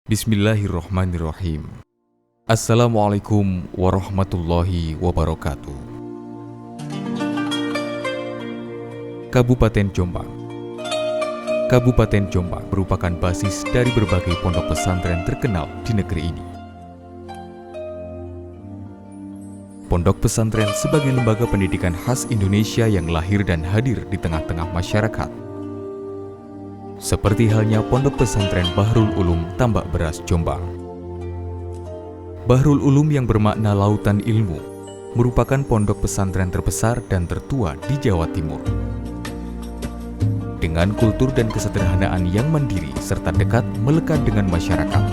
Bismillahirrahmanirrahim. Assalamualaikum warahmatullahi wabarakatuh. Kabupaten Jombang. Kabupaten Jombang merupakan basis dari berbagai pondok pesantren terkenal di negeri ini. Pondok pesantren sebagai lembaga pendidikan khas Indonesia yang lahir dan hadir di tengah-tengah masyarakat. Seperti halnya Pondok Pesantren Bahrul Ulum Tambak Beras Jombang. Bahrul Ulum yang bermakna lautan ilmu merupakan pondok pesantren terbesar dan tertua di Jawa Timur. Dengan kultur dan kesederhanaan yang mandiri serta dekat melekat dengan masyarakat,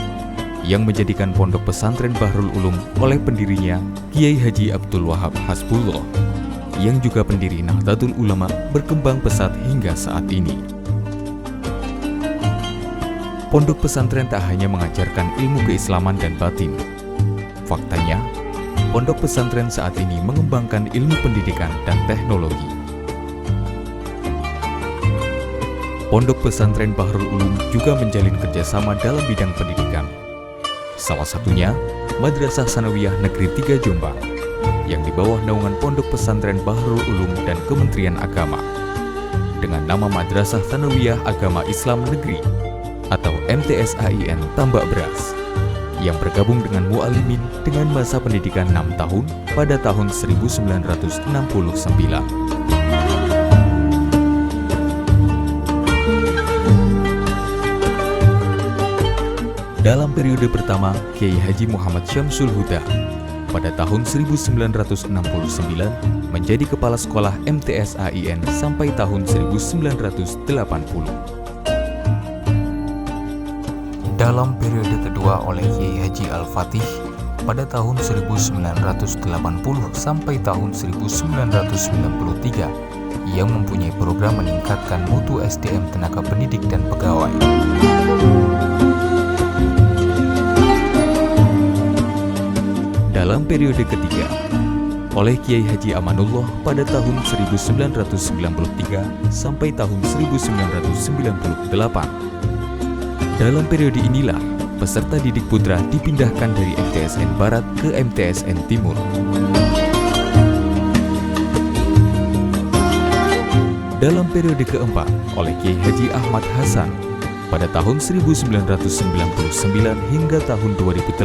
yang menjadikan Pondok Pesantren Bahrul Ulum oleh pendirinya Kiai Haji Abdul Wahab Hasbullah, yang juga pendiri Nahdlatul Ulama, berkembang pesat hingga saat ini. Pondok pesantren tak hanya mengajarkan ilmu keislaman dan batin. Faktanya, pondok pesantren saat ini mengembangkan ilmu pendidikan dan teknologi. Pondok pesantren Bahrul Ulum juga menjalin kerjasama dalam bidang pendidikan. Salah satunya, Madrasah Tsanawiyah Negeri 3 Jombang, yang di bawah naungan Pondok Pesantren Bahrul Ulum dan Kementerian Agama, dengan nama Madrasah Tsanawiyah Agama Islam Negeri atau MTSAIN Tambak Beras, yang bergabung dengan mu'alimin dengan masa pendidikan 6 tahun pada tahun 1969. Dalam periode pertama Kiai Haji Muhammad Syamsul Huda pada tahun 1969 menjadi kepala sekolah MTSAIN sampai tahun 1980. Dalam periode kedua oleh Kiai Haji Al-Fatih pada tahun 1980 sampai tahun 1993, yang mempunyai program meningkatkan mutu SDM tenaga pendidik dan pegawai. Dalam periode ketiga oleh Kiai Haji Amanullah pada tahun 1993 sampai tahun 1998. Dalam periode inilah, peserta didik putra dipindahkan dari MTSN Barat ke MTSN Timur. Dalam periode keempat, oleh Kiai Haji Ahmad Hasan pada tahun 1999 hingga tahun 2008.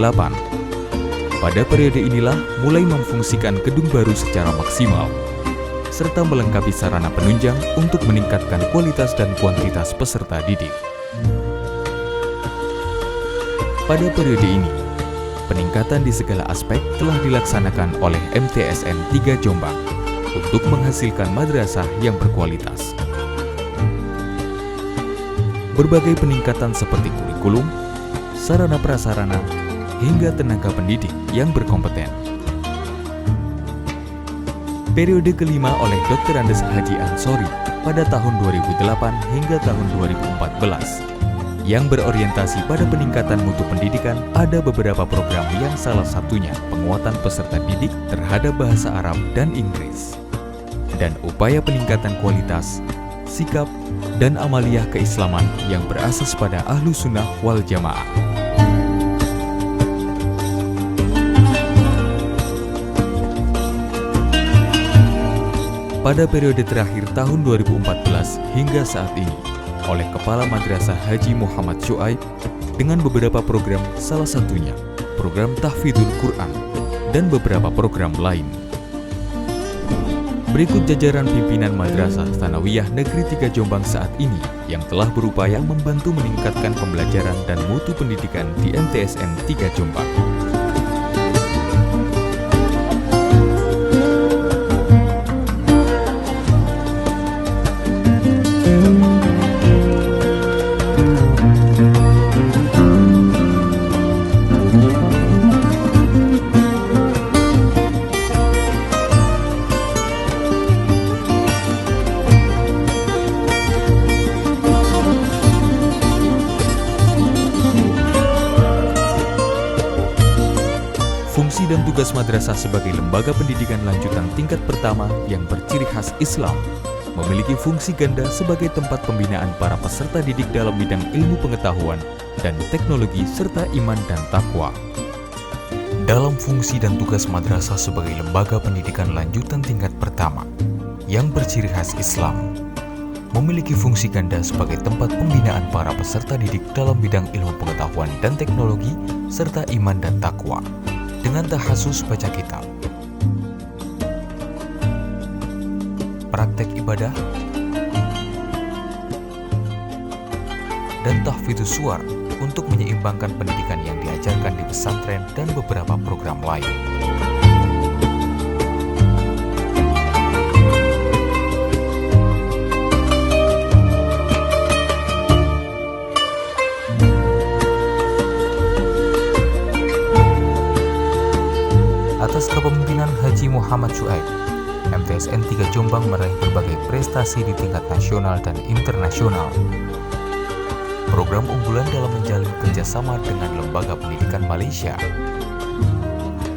Pada periode inilah mulai memfungsikan gedung baru secara maksimal, serta melengkapi sarana penunjang untuk meningkatkan kualitas dan kuantitas peserta didik. Pada periode ini, peningkatan di segala aspek telah dilaksanakan oleh MTSN 3 Jombang untuk menghasilkan madrasah yang berkualitas. Berbagai peningkatan seperti kurikulum, sarana prasarana, hingga tenaga pendidik yang berkompeten. Periode kelima oleh Dr. Andes Haji Ansori pada tahun 2008 hingga tahun 2014. Yang berorientasi pada peningkatan mutu pendidikan, ada beberapa program yang salah satunya penguatan peserta didik terhadap bahasa Arab dan Inggris, dan upaya peningkatan kualitas, sikap, dan amaliyah keislaman yang berasas pada Ahlu Sunnah wal Jamaah. Pada periode terakhir tahun 2014 hingga saat ini, oleh Kepala Madrasah Haji Muhammad Syuaib dengan beberapa program, salah satunya program Tahfidzul Quran dan beberapa program lain. Berikut jajaran pimpinan Madrasah Tsanawiyah Negeri 3 Jombang saat ini yang telah berupaya membantu meningkatkan pembelajaran dan mutu pendidikan di MTSN 3 Jombang. Fungsi dan tugas madrasah sebagai lembaga pendidikan lanjutan tingkat pertama yang berciri khas Islam memiliki fungsi ganda sebagai tempat pembinaan para peserta didik dalam bidang ilmu pengetahuan dan teknologi serta iman dan takwa. Dalam fungsi dan tugas madrasah sebagai lembaga pendidikan lanjutan tingkat pertama yang berciri khas Islam memiliki fungsi ganda sebagai tempat pembinaan para peserta didik dalam bidang ilmu pengetahuan dan teknologi serta iman dan takwa dengan tahasus baca kitab, praktek ibadah, dan tahfidzus suwar untuk menyeimbangkan pendidikan yang diajarkan di pesantren dan beberapa program lain. Atas kepemimpinan Haji Muhammad Syuaib, MTSN 3 Jombang meraih berbagai prestasi di tingkat nasional dan internasional. Program unggulan dalam menjalin kerjasama dengan Lembaga Pendidikan Malaysia,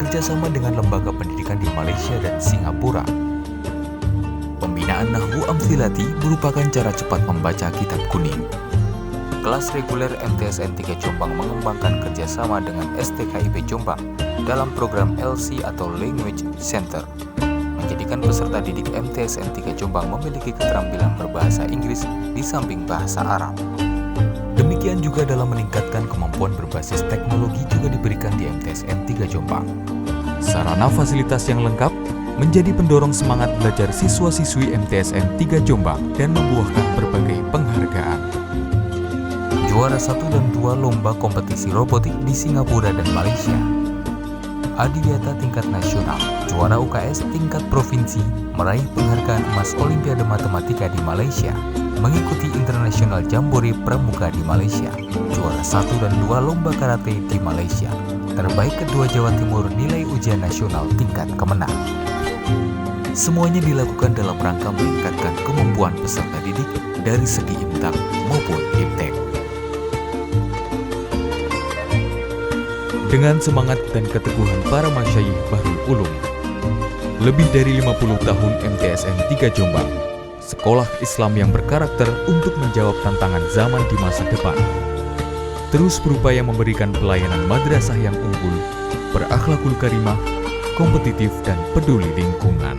kerjasama dengan Lembaga Pendidikan di Malaysia dan Singapura. Pembinaan Nahwu Amthilati merupakan cara cepat membaca kitab kuning. Kelas reguler MTSN 3 Jombang mengembangkan kerjasama dengan STKIP Jombang dalam program LC atau Language Center, menjadikan peserta didik MTSN 3 Jombang memiliki keterampilan berbahasa Inggris di samping bahasa Arab. Demikian juga dalam meningkatkan kemampuan berbasis teknologi juga diberikan di MTSN 3 Jombang. Sarana fasilitas yang lengkap menjadi pendorong semangat belajar siswa-siswi MTSN 3 Jombang dan membuahkan berbagai penghargaan. Juara 1 dan 2 lomba kompetisi robotik di Singapura dan Malaysia. Adiwiyata tingkat nasional, juara UKS tingkat provinsi, meraih penghargaan emas Olimpiade Matematika di Malaysia, mengikuti International Jambore Pramuka di Malaysia, juara 1 dan 2 lomba karate di Malaysia, terbaik kedua Jawa Timur nilai ujian nasional tingkat kemenang. Semuanya dilakukan dalam rangka meningkatkan kemampuan peserta didik dari segi imtak maupun iptek. Dengan semangat dan keteguhan para masyayikh Bahrul Ulum, lebih dari 50 tahun MTSN 3 Jombang, sekolah Islam yang berkarakter untuk menjawab tantangan zaman di masa depan, terus berupaya memberikan pelayanan madrasah yang unggul, berakhlakul karimah, kompetitif dan peduli lingkungan.